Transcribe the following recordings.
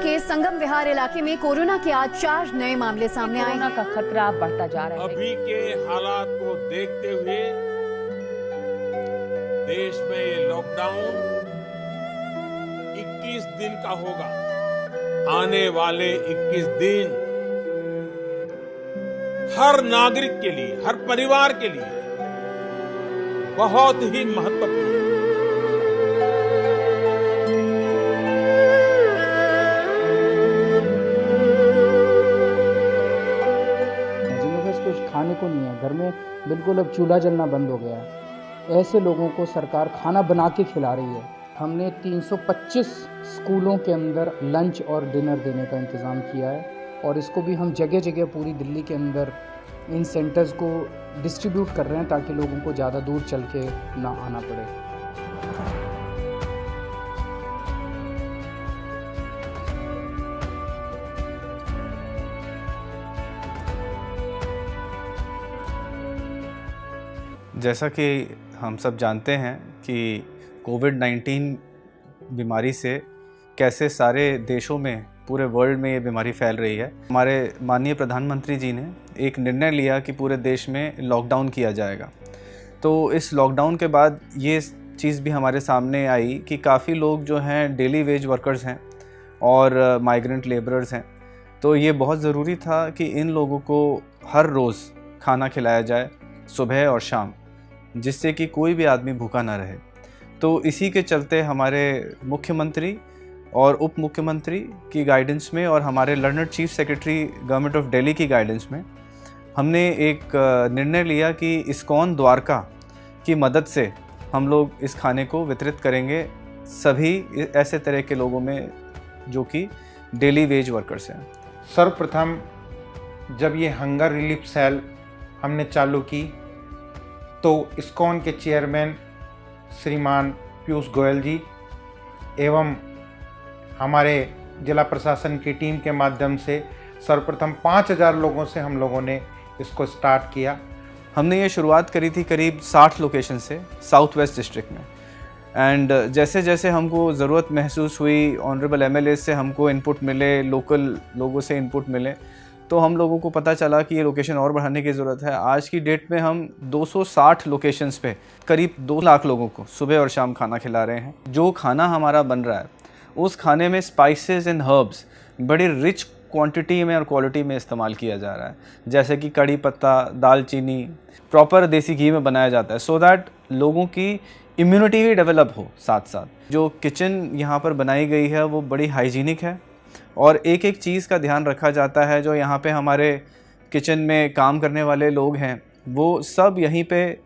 के संगम विहार इलाके में कोरोना के आज 4 नए मामले सामने आए। कोरोना का खतरा बढ़ता जा रहा है। अभी के हालात को देखते हुए देश में ये लॉकडाउन 21 दिन का होगा। आने वाले 21 दिन हर नागरिक के लिए, हर परिवार के लिए बहुत ही महत्वपूर्ण है। कुछ खाने को नहीं है, घर में बिल्कुल अब चूल्हा जलना बंद हो गया है। ऐसे लोगों को सरकार खाना बना के खिला रही है। हमने 325 स्कूलों के अंदर लंच और डिनर देने का इंतज़ाम किया है और इसको भी हम जगह जगह पूरी दिल्ली के अंदर इन सेंटर्स को डिस्ट्रीब्यूट कर रहे हैं ताकि लोगों को ज़्यादा दूर चल के ना आना पड़े। जैसा कि हम सब जानते हैं कि कोविड-19 बीमारी से कैसे सारे देशों में, पूरे वर्ल्ड में ये बीमारी फैल रही है। हमारे माननीय प्रधानमंत्री जी ने एक निर्णय लिया कि पूरे देश में लॉकडाउन किया जाएगा। तो इस लॉकडाउन के बाद ये चीज़ भी हमारे सामने आई कि काफ़ी लोग जो हैं डेली वेज वर्कर्स हैं और माइग्रेंट लेबरर्स हैं। तो ये बहुत ज़रूरी था कि इन लोगों को हर रोज़ खाना खिलाया जाए, सुबह और शाम, जिससे कि कोई भी आदमी भूखा ना रहे। तो इसी के चलते हमारे मुख्यमंत्री और उप मुख्यमंत्री की गाइडेंस में और हमारे learned chief secretary government of Delhi की गाइडेंस में हमने एक निर्णय लिया कि इस्कॉन द्वारका की मदद से हम लोग इस खाने को वितरित करेंगे सभी ऐसे तरह के लोगों में जो कि डेली वेज वर्कर्स हैं। सर्वप्रथम जब ये हंगर रिलीफ सेल हमने चालू की तो इस्कॉन के चेयरमैन श्रीमान पीयूष गोयल जी एवं हमारे जिला प्रशासन की टीम के माध्यम से सर्वप्रथम 5000 लोगों से हम लोगों ने इसको स्टार्ट किया। हमने ये शुरुआत करी थी करीब 60 लोकेशन से साउथ वेस्ट डिस्ट्रिक्ट में। एंड जैसे जैसे हमको ज़रूरत महसूस हुई, ऑनरेबल एमएलए से हमको इनपुट मिले, लोकल लोगों से इनपुट मिले, तो हम लोगों को पता चला कि ये लोकेशन और बढ़ाने की ज़रूरत है। आज की डेट में हम 260 लोकेशंस पे करीब 2 लाख लोगों को सुबह और शाम खाना खिला रहे हैं। जो खाना हमारा बन रहा है उस खाने में स्पाइसेस एंड हर्ब्स बड़ी रिच क्वांटिटी में और क्वालिटी में इस्तेमाल किया जा रहा है, जैसे कि कड़ी पत्ता, दालचीनी, प्रॉपर देसी घी में बनाया जाता है, सो दैट लोगों की इम्यूनिटी भी डेवलप हो। साथ साथ जो किचन यहाँ पर बनाई गई है वो बड़ी हाइजीनिक है और एक एक चीज़ का ध्यान रखा जाता है। जो यहाँ पे हमारे किचन में काम करने वाले लोग हैं वो सब यहीं पे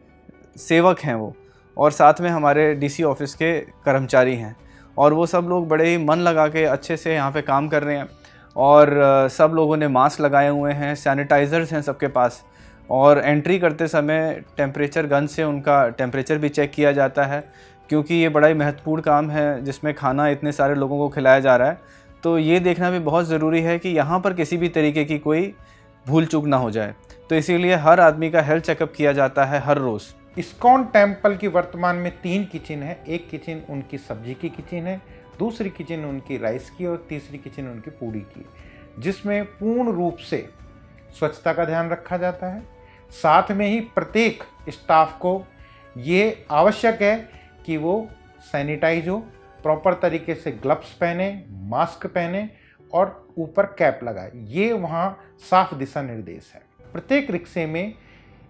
सेवक हैं वो, और साथ में हमारे डीसी ऑफिस के कर्मचारी हैं, और वो सब लोग बड़े ही मन लगा के अच्छे से यहाँ पे काम कर रहे हैं। और सब लोगों ने मास्क लगाए हुए हैं, सैनिटाइज़र्स हैं सबके पास, और एंट्री करते समय टेम्परेचर गन से उनका टेम्परेचर भी चेक किया जाता है, क्योंकि ये बड़ा ही महत्वपूर्ण काम है जिसमें खाना इतने सारे लोगों को खिलाया जा रहा है। तो ये देखना भी बहुत ज़रूरी है कि यहाँ पर किसी भी तरीके की कोई भूल चूक ना हो जाए। तो इसीलिए हर आदमी का हेल्थ चेकअप किया जाता है हर रोज़। इस्कॉन टेम्पल की वर्तमान में 3 किचन है। एक किचन उनकी सब्जी की किचन है, दूसरी किचन उनकी राइस की और तीसरी किचन उनकी पूड़ी की, जिसमें पूर्ण रूप से स्वच्छता का ध्यान रखा जाता है। साथ में ही प्रत्येक स्टाफ को ये आवश्यक है कि वो सैनिटाइज हो, प्रॉपर तरीके से ग्लव्स पहने, मास्क पहने और ऊपर कैप लगाए। ये वहाँ साफ दिशा निर्देश है। प्रत्येक रिक्शे में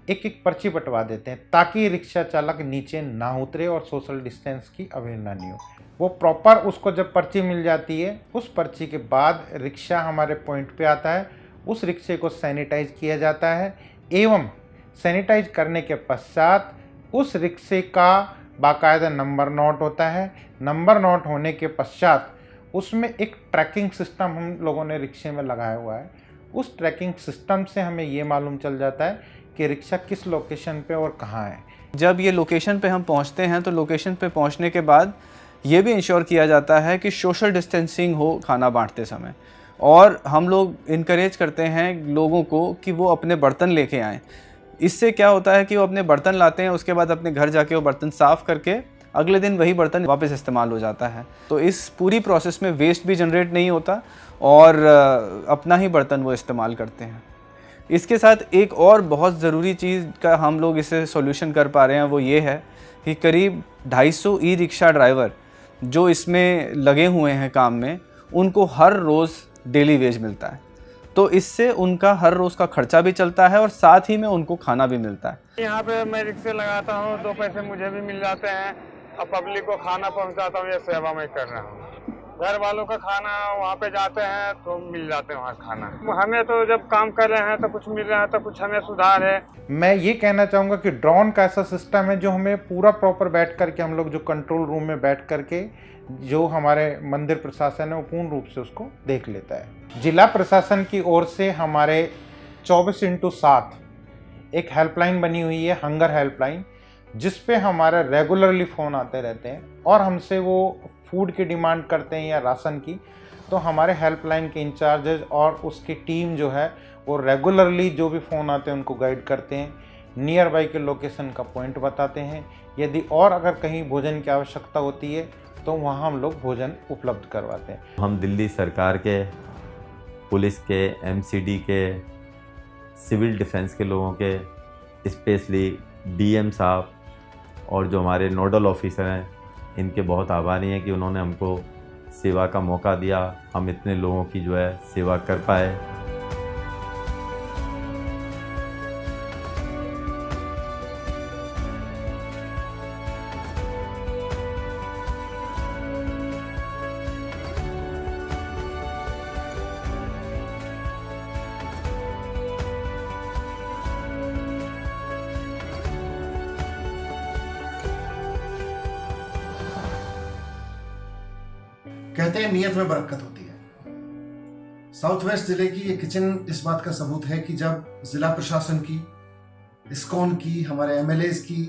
एक एक पर्ची बंटवा देते हैं ताकि रिक्शा चालक नीचे ना उतरे और सोशल डिस्टेंस की अवहेलना नहीं हो। वो प्रॉपर उसको जब पर्ची मिल जाती है, उस पर्ची के बाद रिक्शा हमारे पॉइंट पे आता है। उस रिक्शे को सैनिटाइज किया जाता है एवं सैनिटाइज करने के पश्चात उस रिक्शे का बाकायदा नंबर नोट होता है। नंबर नोट होने के पश्चात उसमें एक ट्रैकिंग सिस्टम हम लोगों ने रिक्शे में लगाया हुआ है। उस ट्रैकिंग सिस्टम से हमें ये मालूम चल जाता है कि रिक्शा किस लोकेशन पे और कहाँ है। जब ये लोकेशन पे हम पहुंचते हैं तो लोकेशन पे पहुंचने के बाद ये भी इंश्योर किया जाता है कि सोशल डिस्टेंसिंग हो खाना बांटते समय, और हम लोग इनकरेज करते हैं लोगों को कि वो अपने बर्तन लेके आएँ। इससे क्या होता है कि वो अपने बर्तन लाते हैं, उसके बाद अपने घर जाके वो बर्तन साफ़ करके अगले दिन वही बर्तन वापस इस्तेमाल हो जाता है। तो इस पूरी प्रोसेस में वेस्ट भी जनरेट नहीं होता और अपना ही बर्तन वो इस्तेमाल करते हैं। इसके साथ एक और बहुत ज़रूरी चीज़ का हम लोग इसे सॉल्यूशन कर पा रहे हैं, वो ये है कि करीब 250 ई रिक्शा ड्राइवर जो इसमें लगे हुए हैं काम में, उनको हर रोज़ डेली वेज मिलता है। तो इससे उनका हर रोज़ का खर्चा भी चलता है और साथ ही में उनको खाना भी मिलता है। यहाँ पे मैं रिक्शे लगाता हूँ, 2 पैसे मुझे भी मिल जाते हैं और पब्लिक को खाना पहुँचाता हूँ। ये सेवा मैं कर रहा हूँ। घर वालों का खाना वहाँ पे जाते हैं तो मिल जाते हैं वहाँ खाना। हमें तो जब काम कर रहे हैं तो कुछ मिल रहा है, तो कुछ हमें सुधार है। मैं ये कहना चाहूँगा कि ड्रोन का ऐसा सिस्टम है जो हमें पूरा प्रॉपर बैठ करके, हम लोग जो कंट्रोल रूम में बैठ करके जो हमारे मंदिर प्रशासन है वो पूर्ण रूप से उसको देख लेता है। जिला प्रशासन की ओर से हमारे 24x7 एक हेल्पलाइन बनी हुई है, हंगर हेल्पलाइन, जिस पे हमारे रेगुलरली फ़ोन आते रहते हैं और हमसे वो फूड की डिमांड करते हैं या राशन की, तो हमारे हेल्पलाइन के इंचार्जेज और उसकी टीम जो है वो रेगुलरली जो भी फ़ोन आते हैं उनको गाइड करते हैं, नियर बाई के लोकेशन का पॉइंट बताते हैं। यदि और अगर कहीं भोजन की आवश्यकता होती है तो वहाँ हम लोग भोजन उपलब्ध करवाते हैं। हम दिल्ली सरकार के, पुलिस के, एमसीडी के, सिविल डिफेंस के लोगों के, स्पेशली डीएम साहब और जो हमारे नोडल ऑफिसर हैं, इनके बहुत आभारी हैं कि उन्होंने हमको सेवा का मौका दिया, हम इतने लोगों की जो है सेवा कर पाए। कहते हैं नीयत में बरकत होती है। साउथ वेस्ट जिले की ये किचन इस बात का सबूत है कि जब जिला प्रशासन की, इस्कॉन की, हमारे एमएलएज की,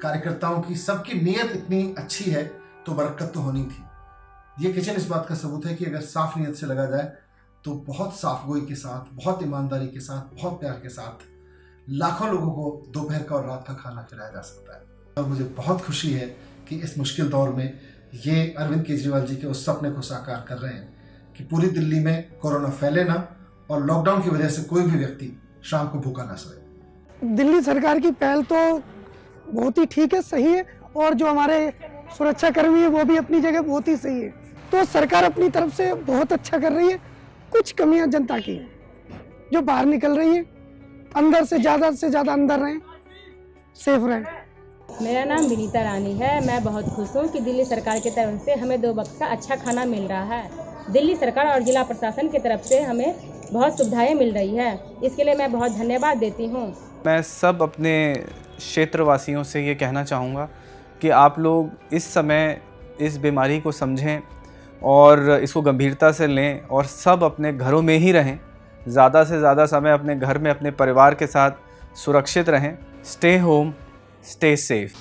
कार्यकर्ताओं की, सबकी नीयत इतनी अच्छी है तो बरकत तो होनी थी। ये किचन इस बात का सबूत है कि अगर साफ नीयत से लगा जाए तो बहुत साफगोई के साथ, बहुत ईमानदारी के साथ, बहुत प्यार के साथ लाखों लोगों को दोपहर का और रात का खाना खिलाया जा सकता है। और मुझे बहुत खुशी है कि इस मुश्किल दौर में ये अरविंद केजरीवाल जी के उस सपने को साकार कर रहे हैं कि पूरी दिल्ली में कोरोना फैले ना और लॉकडाउन की वजह से कोई भी व्यक्ति शाम को भूखा ना सोए। दिल्ली सरकार की पहल तो बहुत ही ठीक है, सही है, और जो हमारे सुरक्षा कर्मी है वो भी अपनी जगह बहुत ही सही है। तो सरकार अपनी तरफ से बहुत अच्छा कर रही है। कुछ कमियां जनता की हैं, जो बाहर निकल रही है, अंदर से ज़्यादा अंदर रहें, सेफ रहें। मेरा नाम विनीता रानी है। मैं बहुत खुश हूँ कि दिल्ली सरकार की तरफ से हमें 2 वक्त का अच्छा खाना मिल रहा है। दिल्ली सरकार और जिला प्रशासन की तरफ से हमें बहुत सुविधाएं मिल रही है, इसके लिए मैं बहुत धन्यवाद देती हूँ। मैं सब अपने क्षेत्रवासियों से ये कहना चाहूँगा कि आप लोग इस समय इस बीमारी को समझें और इसको गंभीरता से लें और सब अपने घरों में ही रहें। ज़्यादा से ज़्यादा समय अपने घर में अपने परिवार के साथ सुरक्षित रहें। Stay home, stay safe.